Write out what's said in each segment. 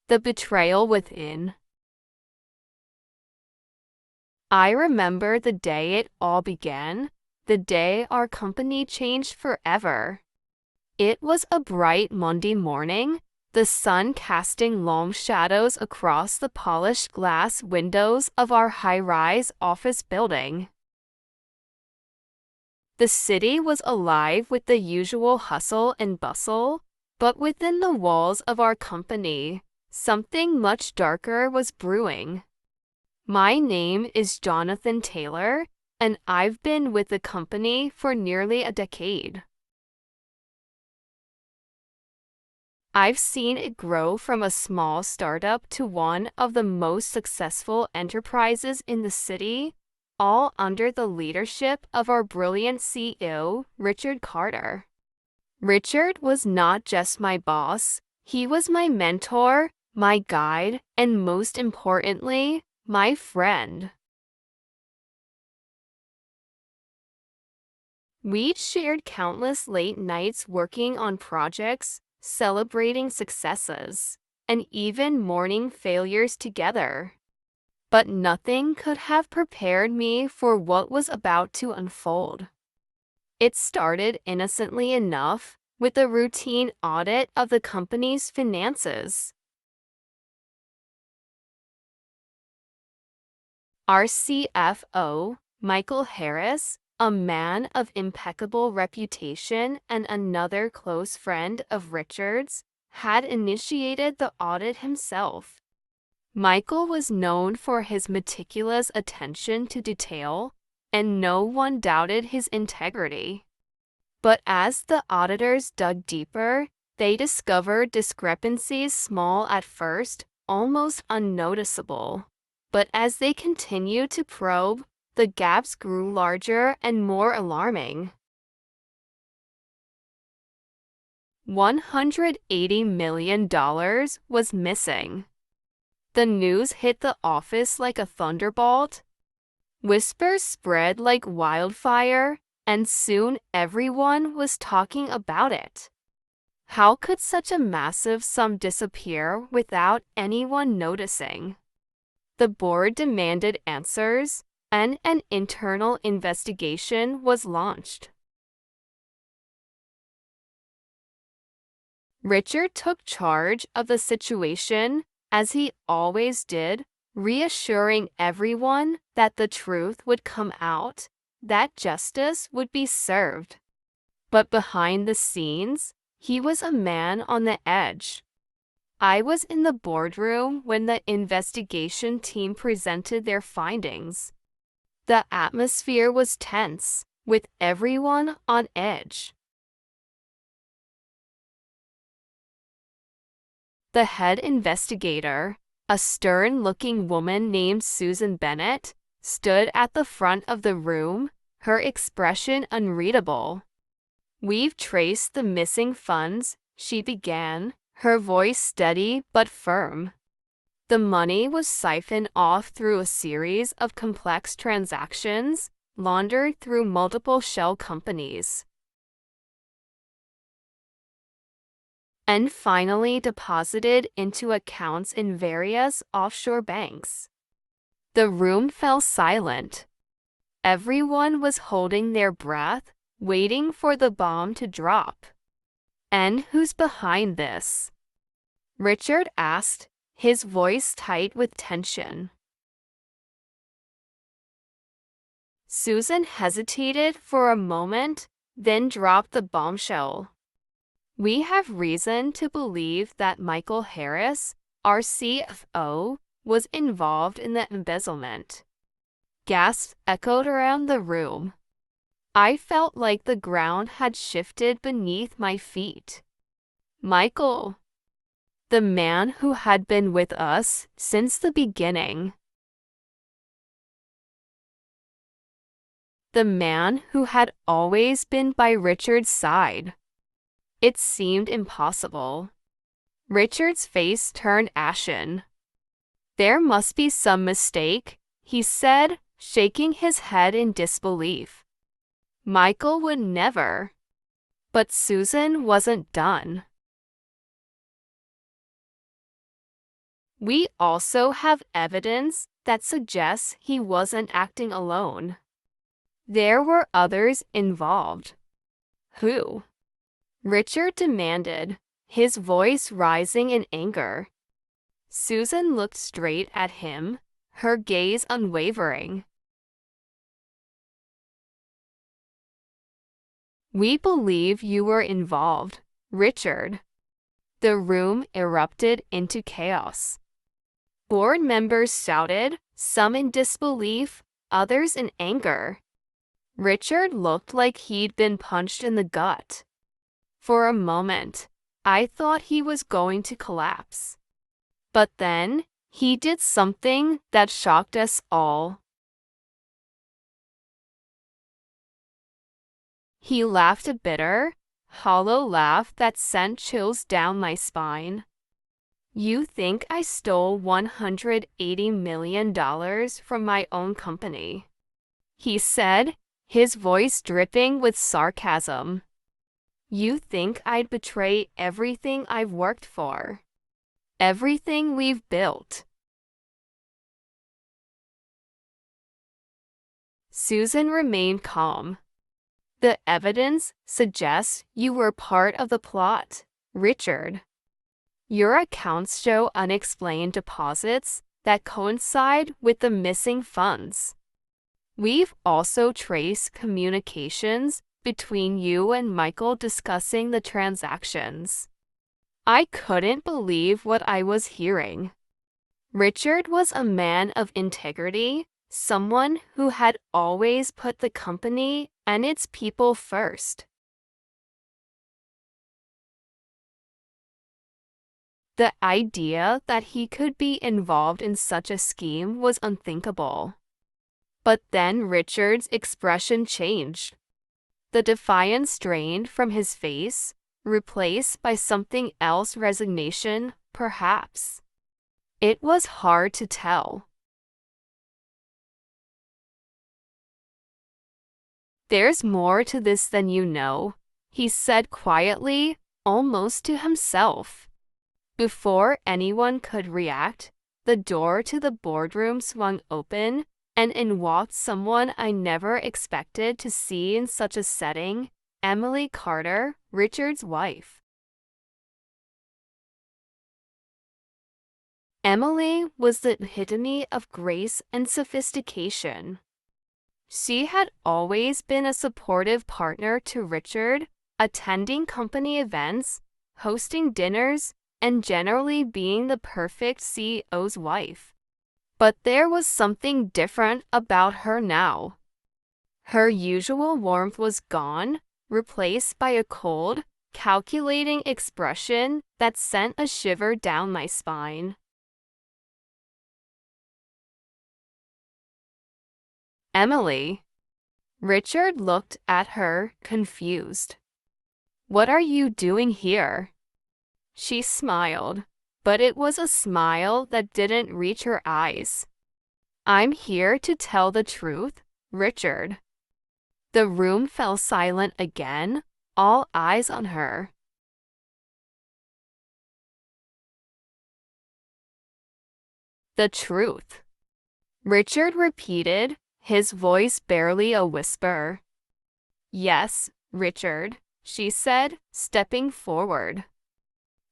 The Betrayal Within. I remember the day it all began, the day our company changed forever. It was a bright Monday morning, the sun casting long shadows across the polished glass windows of our high-rise office building. The city was alive with the usual hustle and bustle, but within the walls of our company, something much darker was brewing. My name is Jonathan Taylor, and I've been with the company for nearly a decade. I've seen it grow from a small startup to one of the most successful enterprises in the city, all under the leadership of our brilliant CEO, Richard Carter. Richard was not just my boss, he was my mentor, my guide, and most importantly, my friend. We'd shared countless late nights working on projects, celebrating successes, and even mourning failures together. But nothing could have prepared me for what was about to unfold. It started innocently enough, with a routine audit of the company's finances. Our CFO, Michael Harris, a man of impeccable reputation and another close friend of Richard's, had initiated the audit himself. Michael was known for his meticulous attention to detail, and no one doubted his integrity. But as the auditors dug deeper, they discovered discrepancies small at first, almost unnoticeable. But as they continued to probe, the gaps grew larger and more alarming. $180 million was missing. The news hit the office like a thunderbolt. Whispers spread like wildfire, and soon everyone was talking about it. How could such a massive sum disappear without anyone noticing? The board demanded answers, and an internal investigation was launched. Richard took charge of the situation, as he always did, reassuring everyone that the truth would come out, that justice would be served. But behind the scenes, he was a man on the edge. I was in the boardroom when the investigation team presented their findings. The atmosphere was tense, with everyone on edge. The head investigator, a stern-looking woman named Susan Bennett, stood at the front of the room, her expression unreadable. "We've traced the missing funds," she began, her voice steady but firm. The money was siphoned off through a series of complex transactions, laundered through multiple shell companies, and finally deposited into accounts in various offshore banks. The room fell silent. Everyone was holding their breath, waiting for the bomb to drop. "And who's behind this?" Richard asked, his voice tight with tension. Susan hesitated for a moment, then dropped the bombshell. "We have reason to believe that Michael Harris, our CFO, was involved in the embezzlement." Gasps echoed around the room. I felt like the ground had shifted beneath my feet. Michael, the man who had been with us since the beginning. The man who had always been by Richard's side. It seemed impossible. Richard's face turned ashen. "There must be some mistake," he said, shaking his head in disbelief. "Michael would never." But Susan wasn't done. We also have evidence that suggests he wasn't acting alone. There were others involved. Who? Richard demanded, his voice rising in anger. Susan looked straight at him, her gaze unwavering. We believe you were involved, Richard. The room erupted into chaos. Board members shouted, some in disbelief, others in anger. Richard looked like he'd been punched in the gut. For a moment, I thought he was going to collapse. But then, he did something that shocked us all. He laughed a bitter, hollow laugh that sent chills down my spine. You think I stole $180 million from my own company? He said, his voice dripping with sarcasm. You think I'd betray everything I've worked for? Everything we've built? Susan remained calm. The evidence suggests you were part of the plot, Richard. Your accounts show unexplained deposits that coincide with the missing funds. We've also traced communications between you and Michael discussing the transactions. I couldn't believe what I was hearing. Richard was a man of integrity, someone who had always put the company and its people first. The idea that he could be involved in such a scheme was unthinkable. But then Richard's expression changed. The defiance drained from his face, replaced by something else, resignation, perhaps. It was hard to tell. There's more to this than you know, he said quietly, almost to himself. Before anyone could react, the door to the boardroom swung open, and in walked someone I never expected to see in such a setting, Emily Carter, Richard's wife. Emily was the epitome of grace and sophistication. She had always been a supportive partner to Richard, attending company events, hosting dinners, and generally being the perfect CEO's wife. But there was something different about her now. Her usual warmth was gone, replaced by a cold, calculating expression that sent a shiver down my spine. Emily. Richard looked at her, confused. What are you doing here? She smiled, but it was a smile that didn't reach her eyes. I'm here to tell the truth, Richard. The room fell silent again, all eyes on her. The truth. Richard repeated, his voice barely a whisper. Yes, Richard, she said, stepping forward.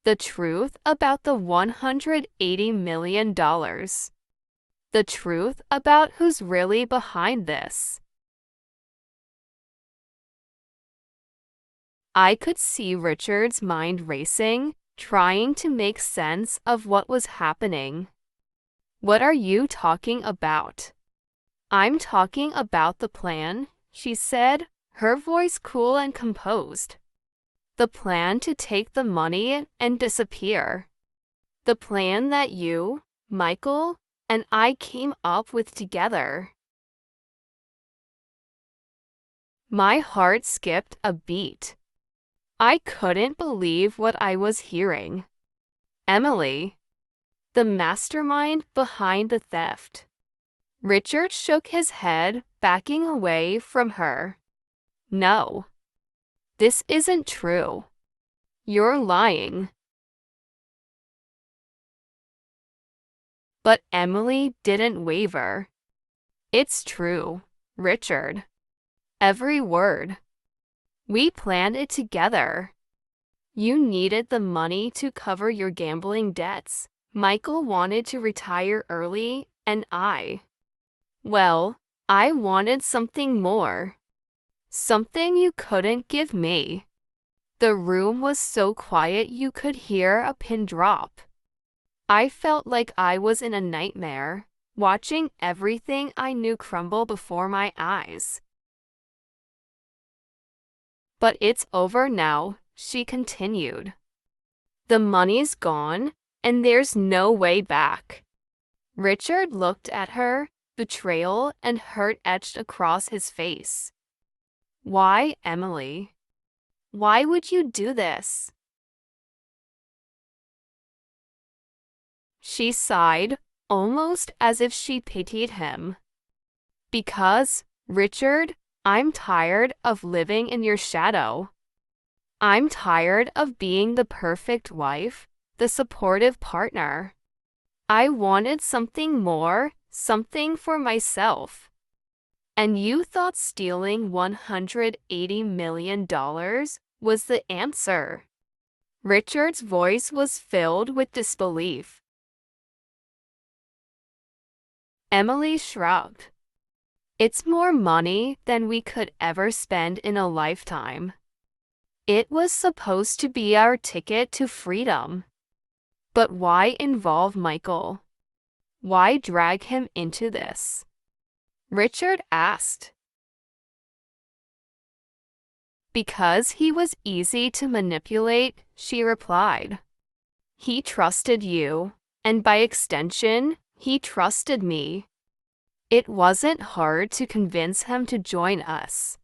The truth about the $180 million. The truth about who's really behind this. I could see Richard's mind racing, trying to make sense of what was happening. What are you talking about? I'm talking about the plan, she said, her voice cool and composed. The plan to take the money and disappear. The plan that you, Michael, and I came up with together. My heart skipped a beat. I couldn't believe what I was hearing. Emily, the mastermind behind the theft. Richard shook his head, backing away from her. No. This isn't true. You're lying. But Emily didn't waver. It's true, Richard. Every word. We planned it together. You needed the money to cover your gambling debts. Michael wanted to retire early, and well, I wanted something more. Something you couldn't give me. The room was so quiet you could hear a pin drop. I felt like I was in a nightmare, watching everything I knew crumble before my eyes. But it's over now, she continued. The money's gone, and there's no way back. Richard looked at her, betrayal and hurt etched across his face. Why, Emily? Why would you do this? She sighed, almost as if she pitied him. Because, Richard, I'm tired of living in your shadow. I'm tired of being the perfect wife, the supportive partner. I wanted something more, something for myself. And you thought stealing $180 million was the answer. Richard's voice was filled with disbelief. Emily shrugged. It's more money than we could ever spend in a lifetime. It was supposed to be our ticket to freedom. But why involve Michael? Why drag him into this? Richard asked. Because he was easy to manipulate, she replied. He trusted you, and by extension, he trusted me. It wasn't hard to convince him to join us.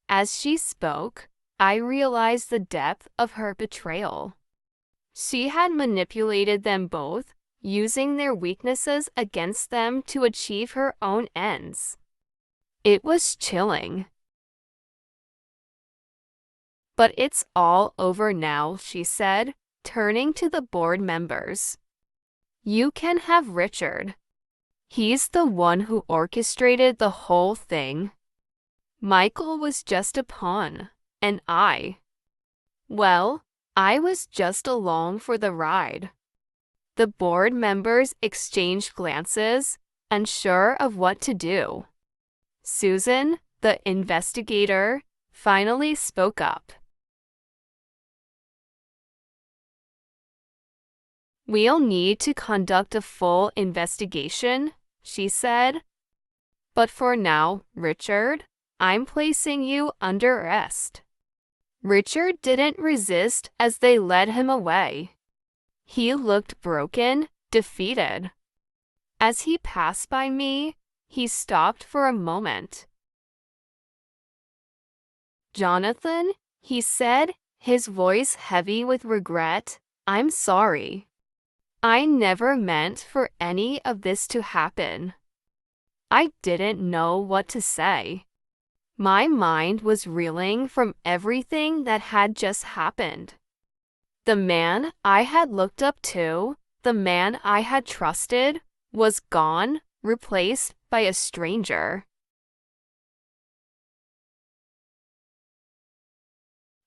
As she spoke, I realized the depth of her betrayal. She had manipulated them both, using their weaknesses against them to achieve her own ends. It was chilling. But it's all over now, she said, turning to the board members. You can have Richard. He's the one who orchestrated the whole thing. Michael was just a pawn, and well, I was just along for the ride. The board members exchanged glances, unsure of what to do. Susan, the investigator, finally spoke up. We'll need to conduct a full investigation, she said. But for now, Richard, I'm placing you under arrest. Richard didn't resist as they led him away. He looked broken, defeated. As he passed by me, he stopped for a moment. Jonathan, he said, his voice heavy with regret, I'm sorry. I never meant for any of this to happen. I didn't know what to say. My mind was reeling from everything that had just happened. The man I had looked up to, the man I had trusted, was gone, replaced by a stranger.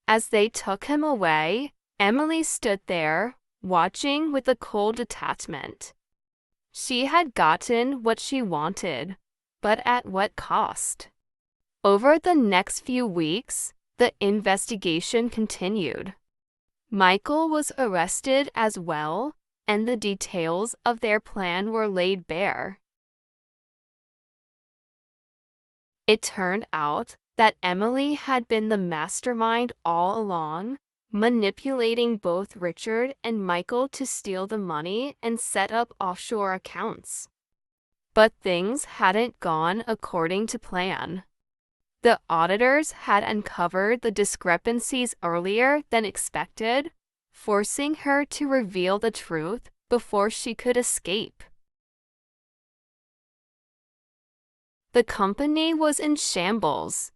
As they took him away, Emily stood there, watching with a cold detachment. She had gotten what she wanted, but at what cost? Over the next few weeks, the investigation continued. Michael was arrested as well, and the details of their plan were laid bare. It turned out that Emily had been the mastermind all along, manipulating both Richard and Michael to steal the money and set up offshore accounts. But things hadn't gone according to plan. The auditors had uncovered the discrepancies earlier than expected, forcing her to reveal the truth before she could escape. The company was in shambles.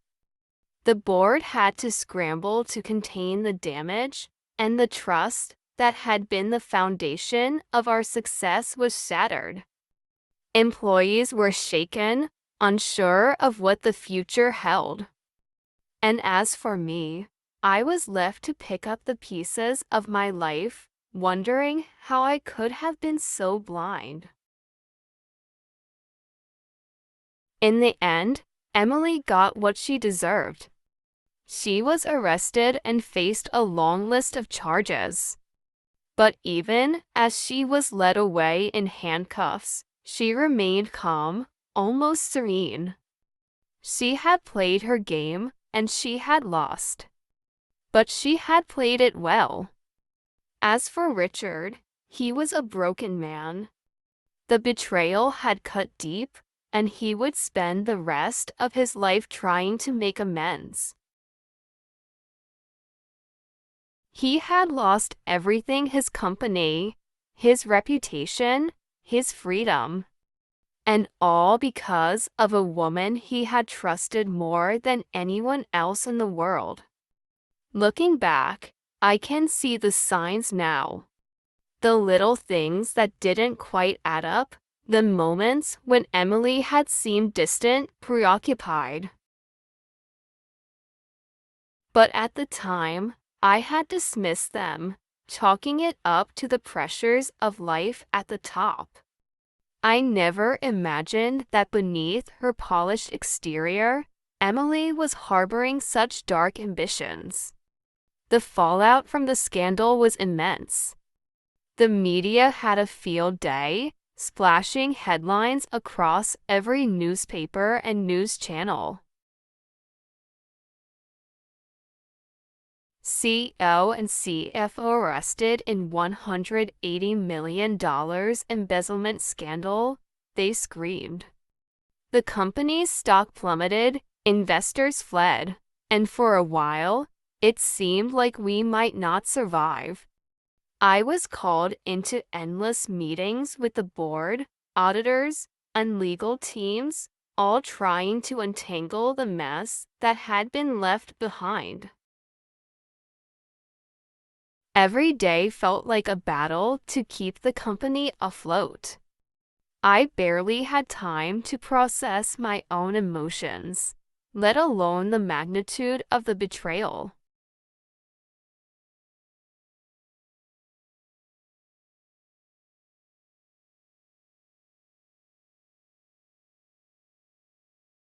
The board had to scramble to contain the damage, and the trust, that had been the foundation of our success was shattered. Employees were shaken, unsure of what the future held. And as for me, I was left to pick up the pieces of my life, wondering how I could have been so blind. In the end, Emily got what she deserved. She was arrested and faced a long list of charges. But even as she was led away in handcuffs, she remained calm, almost serene. She had played her game, and she had lost. But she had played it well. As for Richard, he was a broken man. The betrayal had cut deep, and he would spend the rest of his life trying to make amends. He had lost everything: his company, his reputation, his freedom. And all because of a woman he had trusted more than anyone else in the world. Looking back, I can see the signs now. The little things that didn't quite add up, the moments when Emily had seemed distant, preoccupied. But at the time, I had dismissed them, chalking it up to the pressures of life at the top. I never imagined that beneath her polished exterior, Emily was harboring such dark ambitions. The fallout from the scandal was immense. The media had a field day, splashing headlines across every newspaper and news channel. CEO and CFO arrested in $180 million embezzlement scandal, they screamed. The company's stock plummeted, investors fled, and for a while, it seemed like we might not survive. I was called into endless meetings with the board, auditors, and legal teams, all trying to untangle the mess that had been left behind. Every day felt like a battle to keep the company afloat. I barely had time to process my own emotions, let alone the magnitude of the betrayal.